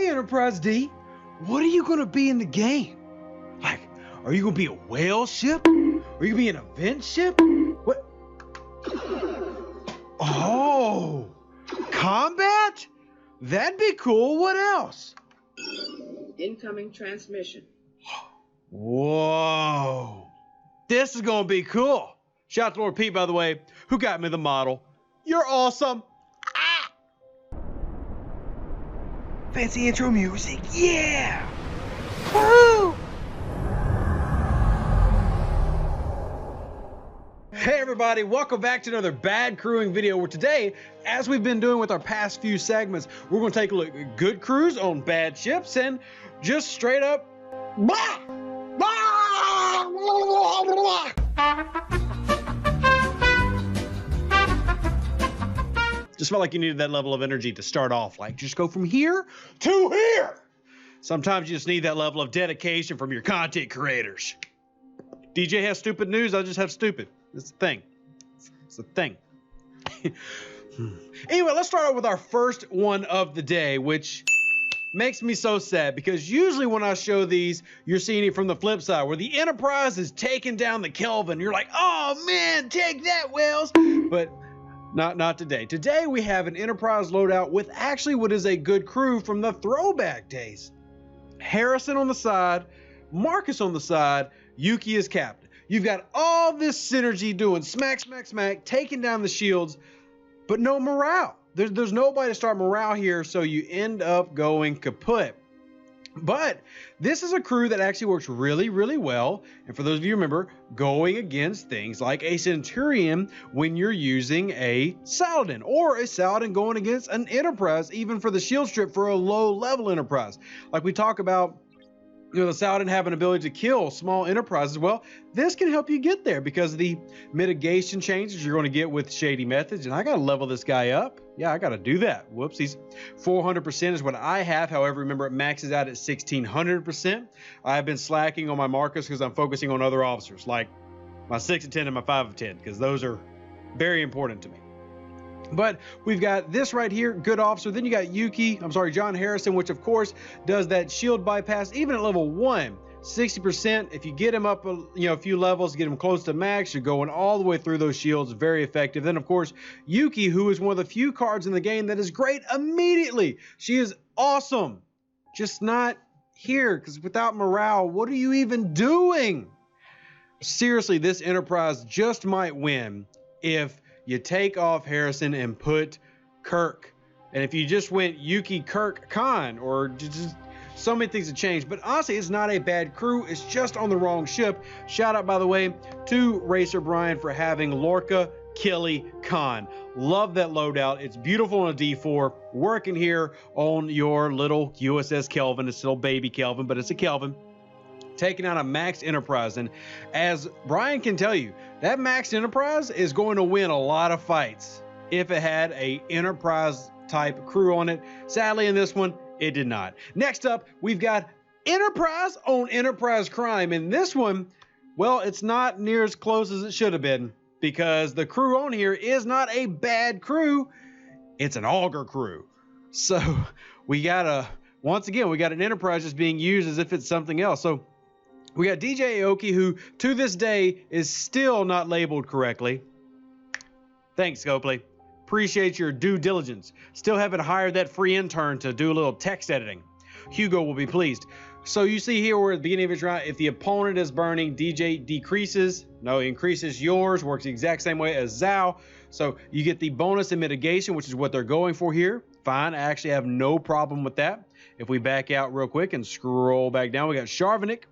Hey, Enterprise D, what are you gonna be in the game? Like, are you gonna be a whale ship? Are you gonna be an event ship? What? Oh, combat? That'd be cool. What else? Incoming transmission. Whoa, this is gonna be cool. Shout out to Lord Pete, by the way, who got me the model. You're awesome. Ah! Fancy intro music, yeah! Woo! Hey everybody, welcome back to another bad crewing video where today, as we've been doing with our past few segments, we're going to take a look at good crews on bad ships and just straight up blah! Just felt like you needed that level of energy to start off, like just go from here to here. Sometimes you just need that level of dedication from your content creators. DJ has stupid news, I just have stupid. It's a thing. It's a thing. Anyway, let's start out with our first one of the day, which makes me so sad because usually when I show these, you're seeing it from the flip side where the Enterprise is taking down the Kelvin. You're like, oh man, take that, Wales. But not today. Today we have an Enterprise loadout with actually what is a good crew from the throwback days. Harrison on the side, Marcus on the side, Yuki is captain. You've got all this synergy doing smack, smack, smack, taking down the shields, but no morale. There's nobody to start morale here, so you end up going kaput. But this is a crew that actually works really, really well. And for those of you who remember, going against things like a Centurion when you're using a Saladin, or a Saladin going against an Enterprise, even for the shield strip for a low-level Enterprise. Like we talk about, you know, the Saladin have an ability to kill small Enterprises. Well, this can help you get there because of the mitigation changes you're going to get with shady methods. And I got to level this guy up. Yeah, I got to do that. Whoopsies. 400% is what I have. However, remember it maxes out at 1600%. I've been slacking on my Marcus because I'm focusing on other officers like my 6 of 10 and my 5 of 10 because those are very important to me. But we've got this right here, good officer. Then you got John Harrison, which of course does that shield bypass even at level 1. 60%. If you get him up a few levels, get him close to max, you're going all the way through those shields. Very effective. Then of course Yuki, who is one of the few cards in the game that is great immediately. She is awesome, just not here because without morale, what are you even doing? Seriously, this Enterprise just might win if you take off Harrison and put Kirk. And if you just went Yuki, Kirk, Khan, or just so many things have changed. But honestly, it's not a bad crew. It's just on the wrong ship. Shout out, by the way, to Racer Brian for having Lorca, Killy, Khan. Love that loadout. It's beautiful on a D4. Working here on your little USS Kelvin. It's still baby Kelvin, but it's a Kelvin. Taking out a Max Enterprise. And as Brian can tell you, that Max Enterprise is going to win a lot of fights if it had a Enterprise type crew on it. Sadly, in this one, it did not. Next up, we've got Enterprise on Enterprise crime. And this one, well, it's not near as close as it should have been because the crew on here is not a bad crew. It's an auger crew. So we got once again, we got an Enterprise just being used as if it's something else. So we got DJ Aoki, who to this day is still not labeled correctly. Thanks, Scopely. Appreciate your due diligence. Still haven't hired that free intern to do a little text editing. Hugo will be pleased. So you see here where at the beginning of his round, if the opponent is burning, DJ decreases. No, increases yours. Works the exact same way as Zhao. So you get the bonus and mitigation, which is what they're going for here. Fine. I actually have no problem with that. If we back out real quick and scroll back down, we got Sharvanik.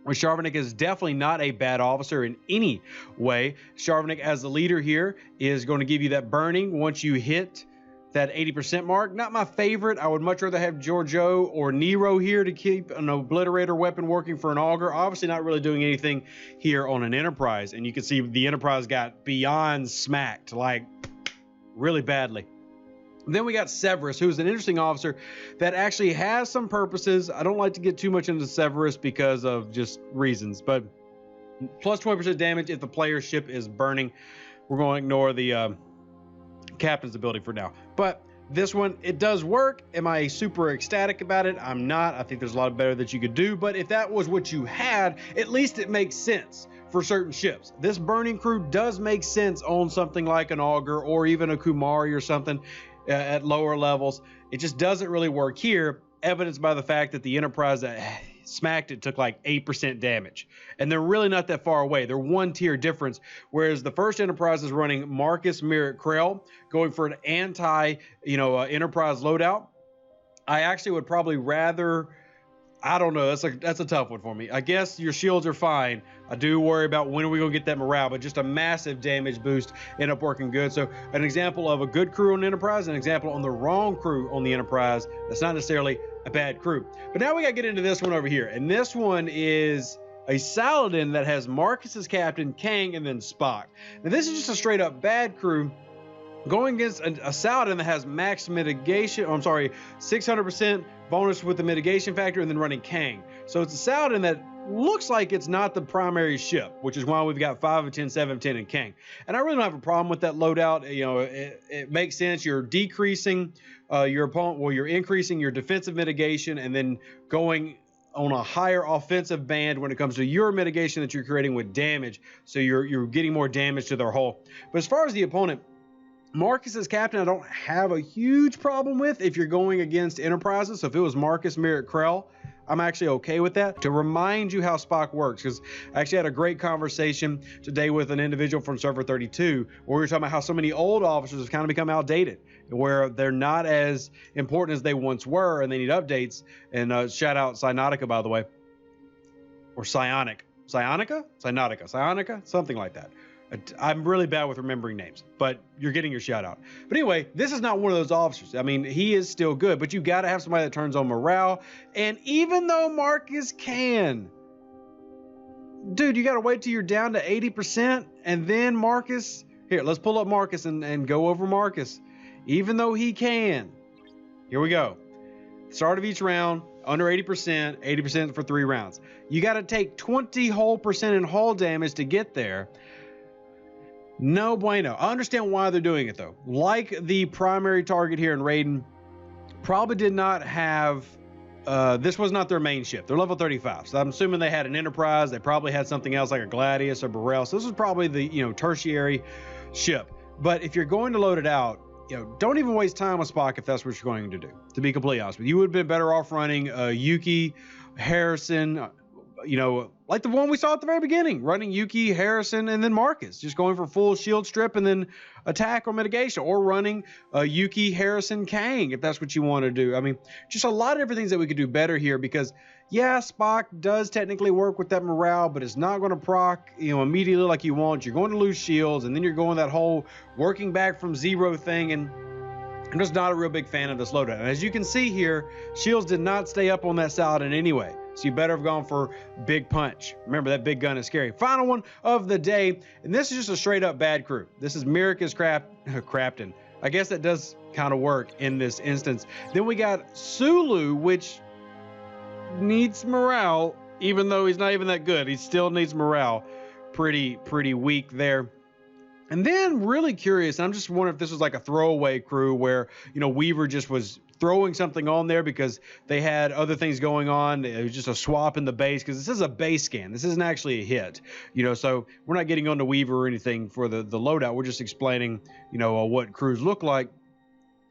Well, Sharvanik is definitely not a bad officer in any way. Sharvanik as the leader here is going to give you that burning once you hit that 80% mark. Not my favorite. I would much rather have Giorgio or Nero here to keep an obliterator weapon working for an auger. Obviously not really doing anything here on an Enterprise. And you can see the Enterprise got beyond smacked, like really badly. Then we got Severus, who's an interesting officer that actually has some purposes. I don't like to get too much into Severus because of just reasons, but plus 20% damage if the player's ship is burning. We're going to ignore the captain's ability for now. But This one, it does work. Am I super ecstatic about it? I'm not. I think there's a lot better that you could do, but if that was what you had, at least it makes sense for certain ships. This burning crew does make sense on something like an Augur or even a Kumari or something at lower levels. It just doesn't really work here, evidenced by the fact that the Enterprise that smacked it took like 8% damage, and they're really not that far away. They're one tier difference, whereas the first Enterprise is running Marcus Merritt Krell, going for an anti Enterprise loadout. I actually would probably rather, I don't know, that's a tough one for me. I guess your shields are fine. I do worry about when are we gonna get that morale, but just a massive damage boost end up working good. So an example of a good crew on the Enterprise, an example on the wrong crew on the Enterprise, that's not necessarily a bad crew. But now we gotta get into this one over here, and this one is a Saladin that has Marcus as captain, Kang, and then Spock. Now this is just a straight up bad crew going against a Saladin that has max mitigation, 600% bonus with the mitigation factor, and then running Kang. So it's a Saladin that looks like it's not the primary ship, which is why we've got 5 of 10, 7 of 10, and Kang. And I really don't have a problem with that loadout. You know, it makes sense. You're decreasing your opponent, well, you're increasing your defensive mitigation and then going on a higher offensive band when it comes to your mitigation that you're creating with damage. So you're getting more damage to their hull. But as far as the opponent, Marcus as captain, I don't have a huge problem with if you're going against Enterprises. So if it was Marcus Merritt Krell, I'm actually okay with that. To remind you how Spock works, because I actually had a great conversation today with an individual from Server 32 where we were talking about how so many old officers have kind of become outdated, where they're not as important as they once were and they need updates. And shout out psyonica, by the way, or psyonica, something like that. I'm really bad with remembering names, but you're getting your shout out. But anyway, this is not one of those officers. I mean, he is still good, but you got to have somebody that turns on morale. And even though Marcus can, dude, you got to wait till you're down to 80%. And then Marcus, here, let's pull up Marcus and go over Marcus. Even though he can, here we go. Start of each round, under 80%, 80% for 3 rounds. You got to take 20 whole percent in hull damage to get there. No bueno. I understand why they're doing it though. Like the primary target here in Raiden, probably did not have, this was not their main ship. They're level 35. So I'm assuming they had an Enterprise. They probably had something else like a Gladius or Burrell. So this was probably the, tertiary ship. But if you're going to load it out, don't even waste time with Spock if that's what you're going to do, to be completely honest with you. You would have been better off running Yuki, Harrison, like the one we saw at the very beginning, running Yuki, Harrison, and then Marcus, just going for full shield strip and then attack or mitigation, or running Yuki, Harrison, Kang, if that's what you want to do. I mean, just a lot of different things that we could do better here, because yeah, Spock does technically work with that morale, but it's not going to proc, immediately like you want. You're going to lose shields, and then you're going that whole working back from zero thing, and I'm just not a real big fan of this loadout. And as you can see here, shields did not stay up on that Saladin anyway. So you better have gone for big punch. Remember, that big gun is scary. Final one of the day, and this is just a straight up bad crew. This is Mirika's Crafton. I guess that does kind of work in this instance. Then we got Sulu, which needs morale, even though he's not even that good. He still needs morale. Pretty weak there. And then really curious, I'm just wondering if this was like a throwaway crew where, Weaver just was throwing something on there because they had other things going on. It was just a swap in the base, because this is a base scan. This isn't actually a hit, so we're not getting onto Weaver or anything for the loadout. We're just explaining, what crews look like.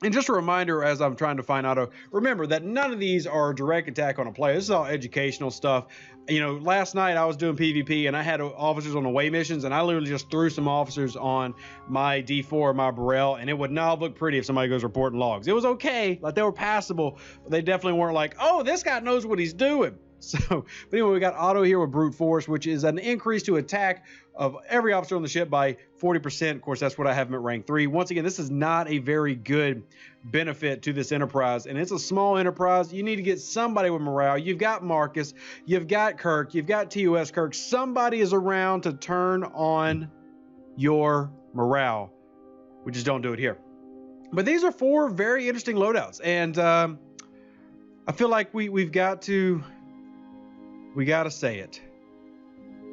And just a reminder, as I'm trying to find out, remember that none of these are a direct attack on a player. This is all educational stuff. Last night I was doing PvP and I had officers on away missions, and I literally just threw some officers on my D4, my Burrell, and it would not look pretty if somebody goes reporting logs. It was okay, like they were passable, but they definitely weren't like, oh, this guy knows what he's doing. So, but anyway, we got Otto here with brute force, which is an increase to attack of every officer on the ship by 40%. Of course, that's what I have him at rank 3. Once again, this is not a very good benefit to this Enterprise, and it's a small Enterprise. You need to get somebody with morale. You've got Marcus, you've got Kirk, you've got TOS Kirk. Somebody is around to turn on your morale. We just don't do it here. But these are 4 very interesting loadouts, and I feel like we got to say it.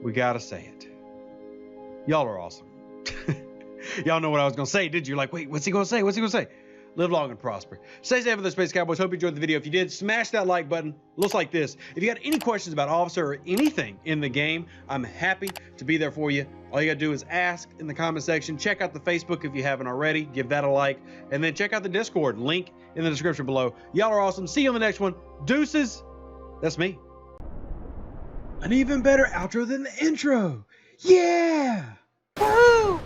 We got to say it. Y'all are awesome. Y'all know what I was going to say, did you? Like, wait, what's he going to say? What's he going to say? live long and prosper. Stay safe with the Space Cowboys. Hope you enjoyed the video. If you did, smash that like button. It looks like this. If you got any questions about Officer or anything in the game, I'm happy to be there for you. All you gotta do is ask in the comment section. Check out the Facebook if you haven't already. Give that a like. And then check out the Discord. Link in the description below. Y'all are awesome. See you on the next one. Deuces. That's me. An even better outro than the intro. Yeah! Woo!